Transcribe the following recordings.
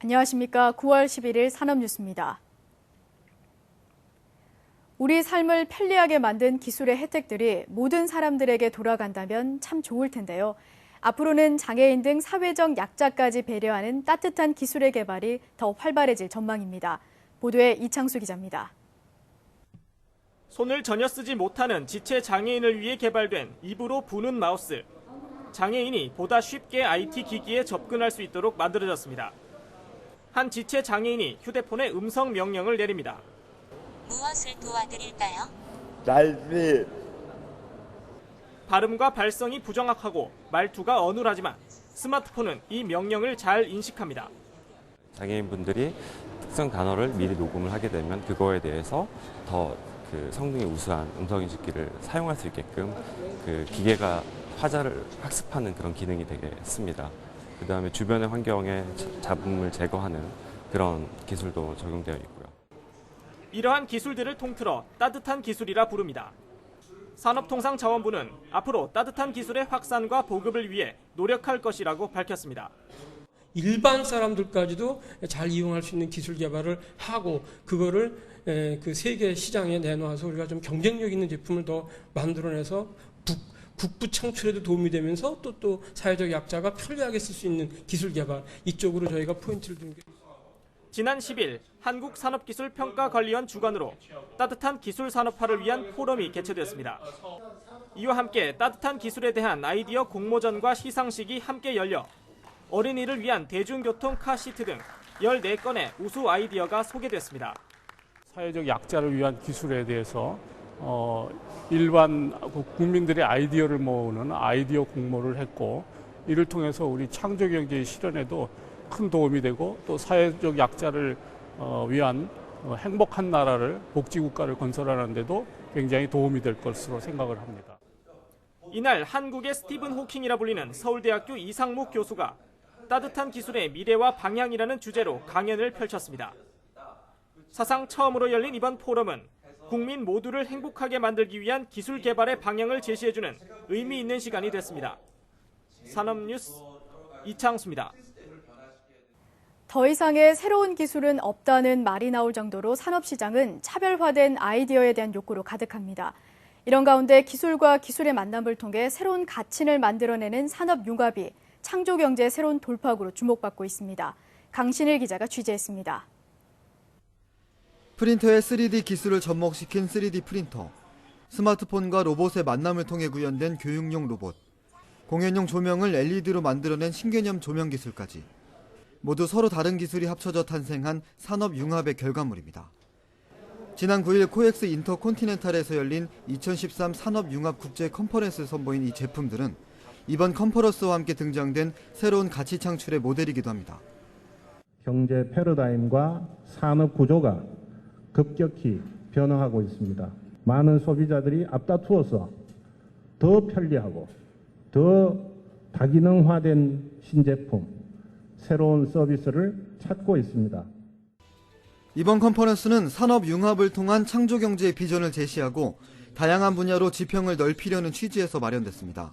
안녕하십니까. 9월 11일 산업뉴스입니다. 우리 삶을 편리하게 만든 기술의 혜택들이 모든 사람들에게 돌아간다면 참 좋을 텐데요. 앞으로는 장애인 등 사회적 약자까지 배려하는 따뜻한 기술의 개발이 더 활발해질 전망입니다. 보도에 이창수 기자입니다. 손을 전혀 쓰지 못하는 지체 장애인을 위해 개발된 입으로 부는 마우스. 장애인이 보다 쉽게 IT 기기에 접근할 수 있도록 만들어졌습니다. 한 지체 장애인이 휴대폰에 음성 명령을 내립니다. 무엇을 도와드릴까요? 날씨. 발음과 발성이 부정확하고 말투가 어눌하지만 스마트폰은 이 명령을 잘 인식합니다. 장애인분들이 특정 단어를 미리 녹음을 하게 되면 그거에 대해서 더 성능이 우수한 음성인식기를 사용할 수 있게끔 기계가 화자를 학습하는 그런 기능이 되겠습니다. 그 다음에 주변의 환경에 잡음을 제거하는 그런 기술도 적용되어 있고요. 이러한 기술들을 통틀어 따뜻한 기술이라 부릅니다. 산업통상자원부는 앞으로 따뜻한 기술의 확산과 보급을 위해 노력할 것이라고 밝혔습니다. 일반 사람들까지도 잘 이용할 수 있는 기술 개발을 하고 그거를 그 세계 시장에 내놓아서 우리가 좀 경쟁력 있는 제품을 더 만들어내서 국부 창출에도 도움이 되면서 또 사회적 약자가 편리하게 쓸 수 있는 기술 개발 이쪽으로 저희가 포인트를 둔 게. 지난 10일 한국산업기술평가관리원 주관으로 따뜻한 기술 산업화를 위한 포럼이 개최됐습니다. 이와 함께 따뜻한 기술에 대한 아이디어 공모전과 시상식이 함께 열려 어린이를 위한 대중교통 카시트 등 14건의 우수 아이디어가 소개됐습니다. 사회적 약자를 위한 기술에 대해서 일반 국민들의 아이디어를 모으는 아이디어 공모를 했고 이를 통해서 우리 창조경제의 실현에도 큰 도움이 되고 또 사회적 약자를 위한 행복한 나라를 복지국가를 건설하는 데도 굉장히 도움이 될 것으로 생각을 합니다. 이날 한국의 스티븐 호킹이라 불리는 서울대학교 이상묵 교수가 따뜻한 기술의 미래와 방향이라는 주제로 강연을 펼쳤습니다. 사상 처음으로 열린 이번 포럼은 국민 모두를 행복하게 만들기 위한 기술 개발의 방향을 제시해주는 의미 있는 시간이 됐습니다. 산업뉴스 이창수입니다. 더 이상의 새로운 기술은 없다는 말이 나올 정도로 산업시장은 차별화된 아이디어에 대한 욕구로 가득합니다. 이런 가운데 기술과 기술의 만남을 통해 새로운 가치를 만들어내는 산업융합이 창조경제의 새로운 돌파구로 주목받고 있습니다. 강신일 기자가 취재했습니다. 프린터의 3D 기술을 접목시킨 3D 프린터, 스마트폰과 로봇의 만남을 통해 구현된 교육용 로봇, 공연용 조명을 LED로 만들어낸 신개념 조명 기술까지 모두 서로 다른 기술이 합쳐져 탄생한 산업융합의 결과물입니다. 지난 9일 코엑스 인터콘티넨탈에서 열린 2013 산업융합 국제 컨퍼런스에서 선보인 이 제품들은 이번 컨퍼런스와 함께 등장된 새로운 가치 창출의 모델이기도 합니다. 경제 패러다임과 산업 구조가 급격히 변화하고 있습니다. 많은 소비자들이 앞다투어서 더 편리하고 더 다기능화된 신제품, 새로운 서비스를 찾고 있습니다. 이번 컨퍼런스는 산업융합을 통한 창조경제의 비전을 제시하고 다양한 분야로 지평을 넓히려는 취지에서 마련됐습니다.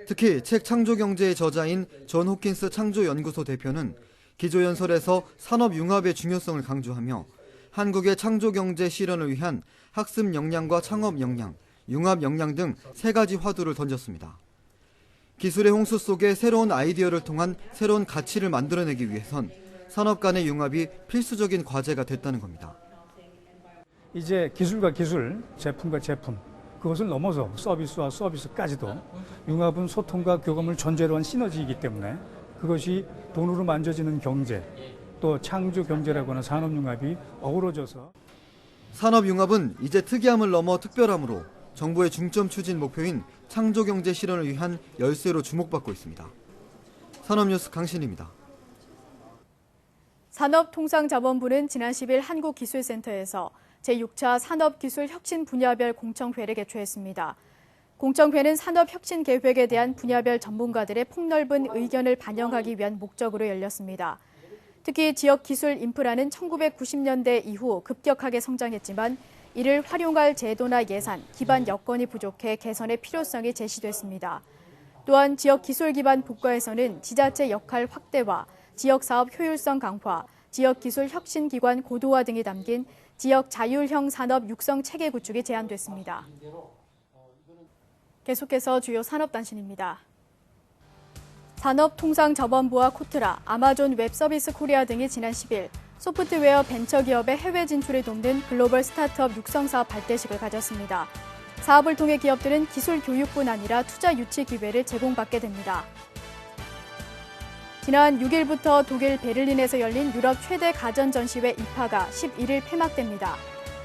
특히 책 창조경제의 저자인 존 호킨스 창조연구소 대표는 기조연설에서 산업융합의 중요성을 강조하며 한국의 창조경제 실현을 위한 학습 역량과 창업 역량, 융합 역량 등 3가지 화두를 던졌습니다. 기술의 홍수 속에 새로운 아이디어를 통한 새로운 가치를 만들어내기 위해선 산업 간의 융합이 필수적인 과제가 됐다는 겁니다. 이제 기술과 기술, 제품과 제품, 그것을 넘어서 서비스와 서비스까지도 융합은 소통과 교감을 전제로 한 시너지이기 때문에 그것이 돈으로 만져지는 경제, 또 창조 경제라고 하는 산업융합이 어우러져서 산업융합은 이제 특이함을 넘어 특별함으로 정부의 중점 추진 목표인 창조경제 실현을 위한 열쇠로 주목받고 있습니다. 산업뉴스 강신입니다. 산업통상자원부는 지난 10일 한국기술센터에서 제6차 산업기술혁신 분야별 공청회를 개최했습니다. 공청회는 산업혁신 계획에 대한 분야별 전문가들의 폭넓은 의견을 반영하기 위한 목적으로 열렸습니다. 특히 지역 기술 인프라는 1990년대 이후 급격하게 성장했지만 이를 활용할 제도나 예산, 기반 여건이 부족해 개선의 필요성이 제시됐습니다. 또한 지역 기술 기반 국가에서는 지자체 역할 확대와 지역사업 효율성 강화, 지역기술 혁신기관 고도화 등이 담긴 지역 자율형 산업 육성 체계 구축이 제안됐습니다. 계속해서 주요 산업단신입니다. 산업통상자원부와 코트라, 아마존 웹서비스 코리아 등이 지난 10일 소프트웨어 벤처기업의 해외 진출을 돕는 글로벌 스타트업 육성사업 발대식을 가졌습니다. 사업을 통해 기업들은 기술 교육뿐 아니라 투자 유치 기회를 제공받게 됩니다. 지난 6일부터 독일 베를린에서 열린 유럽 최대 가전 전시회 이파가 11일 폐막됩니다.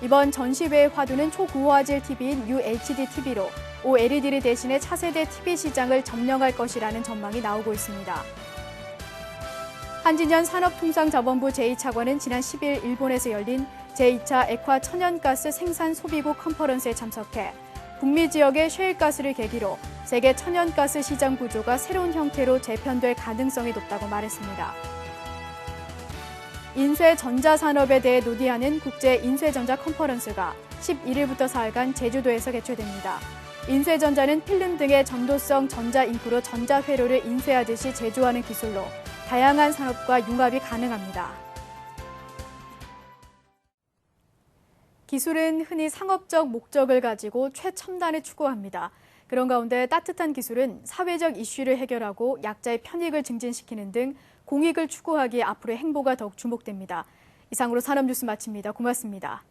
이번 전시회의 화두는 초고화질 TV인 UHD TV로 OLED를 대신해 차세대 TV 시장을 점령할 것이라는 전망이 나오고 있습니다. 한진현 산업통상자원부 제2차관은 지난 10일 일본에서 열린 제2차 액화 천연가스 생산 소비국 컨퍼런스에 참석해 북미 지역의 셰일가스를 계기로 세계 천연가스 시장 구조가 새로운 형태로 재편될 가능성이 높다고 말했습니다. 인쇄전자산업에 대해 논의하는 국제인쇄전자 컨퍼런스가 11일부터 사흘간 제주도에서 개최됩니다. 인쇄전자는 필름 등의 전도성 전자잉크로 전자회로를 인쇄하듯이 제조하는 기술로 다양한 산업과 융합이 가능합니다. 기술은 흔히 상업적 목적을 가지고 최첨단을 추구합니다. 그런 가운데 따뜻한 기술은 사회적 이슈를 해결하고 약자의 편익을 증진시키는 등 공익을 추구하기에 앞으로의 행보가 더욱 주목됩니다. 이상으로 산업뉴스 마칩니다. 고맙습니다.